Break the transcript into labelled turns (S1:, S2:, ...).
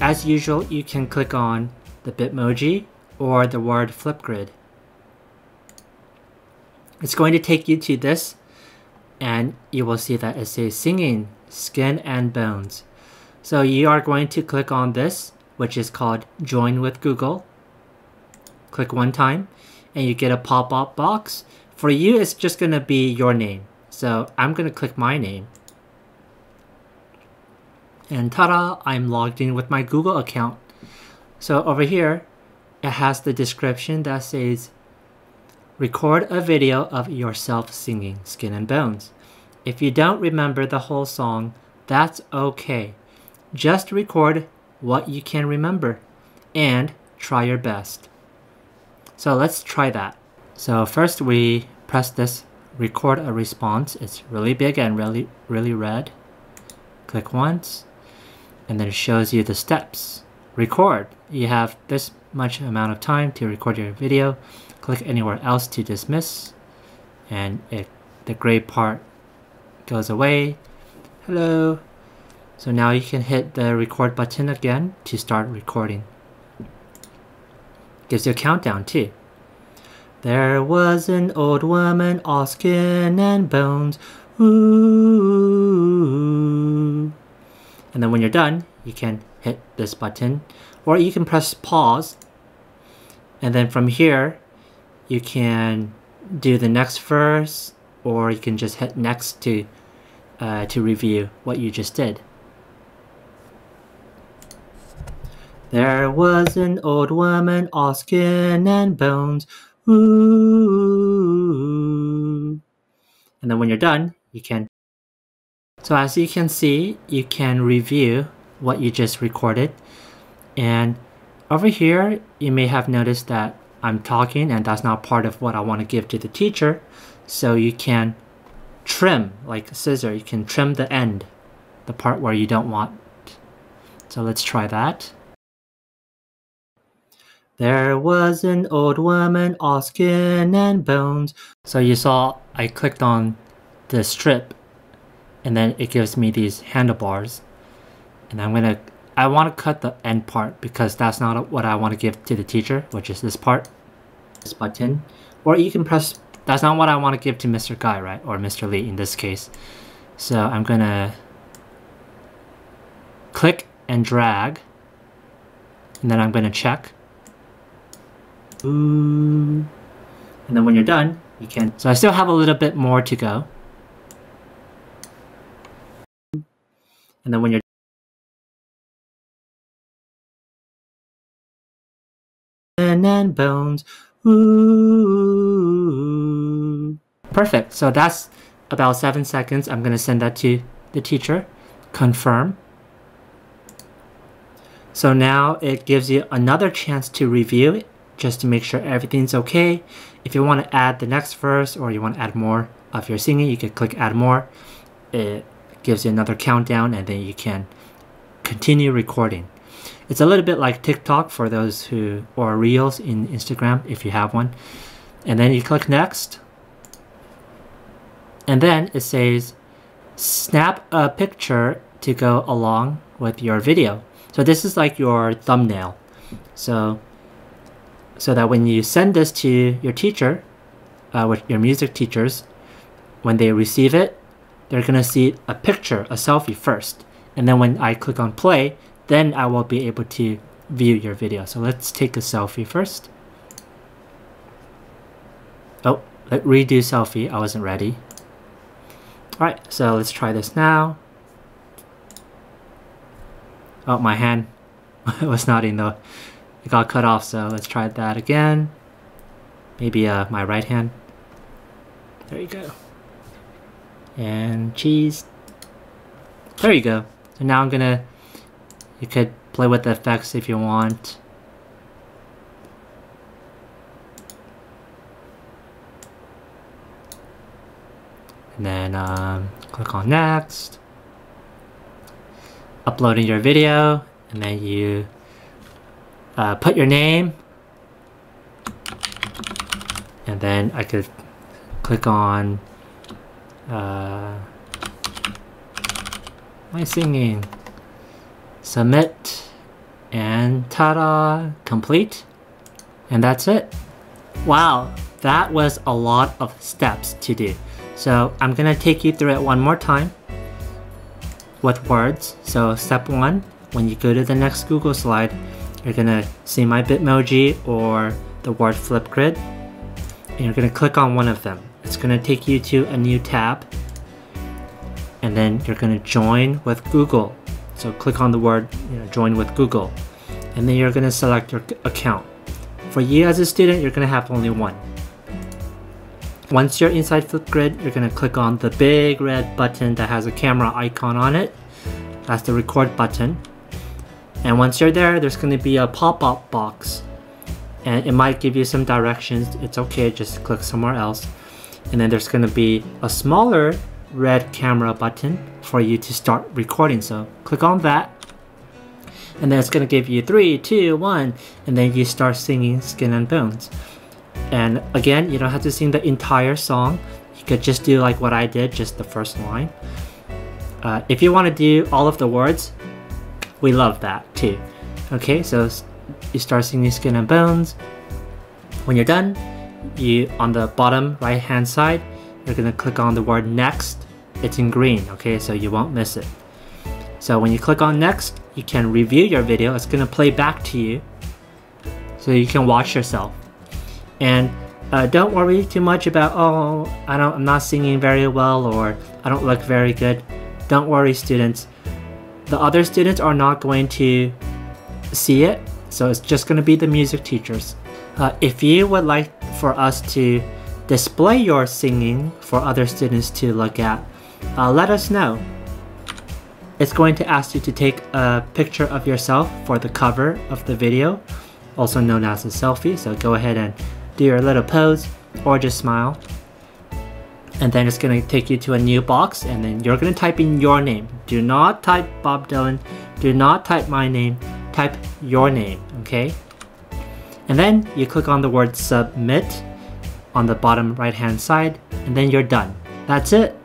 S1: as usual, you can click on the Bitmoji or the word Flipgrid. It's going to take you to this, and you will see that it says Singing, Skin and Bones. So you are going to click on this, which is called Join with Google. Click one time, and you get a pop-up box. For you, it's just going to be your name. So I'm going to click my name. And ta-da, I'm logged in with my Google account. So over here, it has the description that says, record a video of yourself singing Skin and Bones. If you don't remember the whole song, that's okay. Just record what you can remember and try your best. So let's try that. So first we press this record a response. It's really big and really red. Click once, and then it shows you the steps. Record. You have this much amount of time to record your video. Click anywhere else to dismiss, and the gray part goes away. Hello. So now you can hit the record button again to start recording. Gives you a countdown too. There was an old woman, all skin and bones. Ooh. And then when you're done, you can hit this button, or you can press pause. And then from here, you can do the next verse, or you can just hit next to review what you just did. There was an old woman, all skin and bones. Ooh. And then when you're done, you can. So as you can see, you can review what you just recorded. And over here, you may have noticed that I'm talking and that's not part of what I want to give to the teacher. So you can trim, like a scissor, you can trim the end, the part where you don't want. So let's try that. There was an old woman, all skin and bones. So you saw I clicked on the strip, and then it gives me these handlebars. And I want to cut the end part because that's not what I want to give to the teacher, which is this part, this button. Or you can press, that's not what I want to give to Mr. Guy, right? Or Mr. Lee in this case. So I'm gonna click and drag, and then I'm gonna check. Ooh. And then when you're done, you can. So I still have a little bit more to go. And then when you're and bones. Ooh. Perfect. So that's about 7 seconds. I'm going to send that to the teacher. Confirm. So now it gives you another chance to review it, just to make sure everything's okay. If you want to add the next verse or you want to add more of your singing, you can click add more. It gives you another countdown, and then you can continue recording. It's a little bit like TikTok for those who, or Reels in Instagram if you have one. And then you click next. And then it says, snap a picture to go along with your video. So this is like your thumbnail. So that when you send this to your teacher, with your music teachers, when they receive it, they're gonna see a picture, a selfie first. And then when I click on play, then I will be able to view your video. So let's take a selfie first. Oh, redo selfie, I wasn't ready. Alright, so let's try this now. Oh, my hand was not in the, it got cut off, so let's try that again. Maybe my right hand. There you go. And cheese. There you go. So now I'm gonna, you could play with the effects if you want. And then click on next. Uploading your video, and then you put your name, and then I could click on my singing, submit, And ta-da, complete. And that's it. Wow, that was a lot of steps to do. So I'm gonna take you through it one more time with words. So step 1, when you go to the next Google slide, you're gonna see my Bitmoji or the word Flipgrid, and you're gonna click on one of them. It's gonna take you to a new tab, and then you're gonna join with Google. So click on the word, join with Google, and then you're gonna select your account. For you as a student, you're gonna have only one. Once you're inside Flipgrid, you're gonna click on the big red button that has a camera icon on it. That's the record button. And once you're there, there's gonna be a pop-up box. And it might give you some directions. It's okay, just click somewhere else. And then there's gonna be a smaller red camera button for you to start recording. So click on that. And then it's gonna give you 3, 2, 1, and then you start singing Skin and Bones. And again, you don't have to sing the entire song. You could just do like what I did, just the first line. If you want to do all of the words, we love that too. Okay, so you start singing Skin and Bones. When you're done, on the bottom right hand side, you're gonna click on the word next. It's in green, okay, so you won't miss it. So when you click on next, you can review your video. It's gonna play back to you, so you can watch yourself. And don't worry too much about, oh, I'm not singing very well, or I don't look very good. Don't worry, students. The other students are not going to see it, so it's just going to be the music teachers. If you would like for us to display your singing for other students to look at, let us know. It's going to ask you to take a picture of yourself for the cover of the video, also known as a selfie. So go ahead and do your little pose or just smile. And then it's going to take you to a new box, and then you're going to type in your name. Do not type Bob Dylan. Do not type my name. Type your name, okay? And then you click on the word submit on the bottom right hand side, and then you're done. That's it.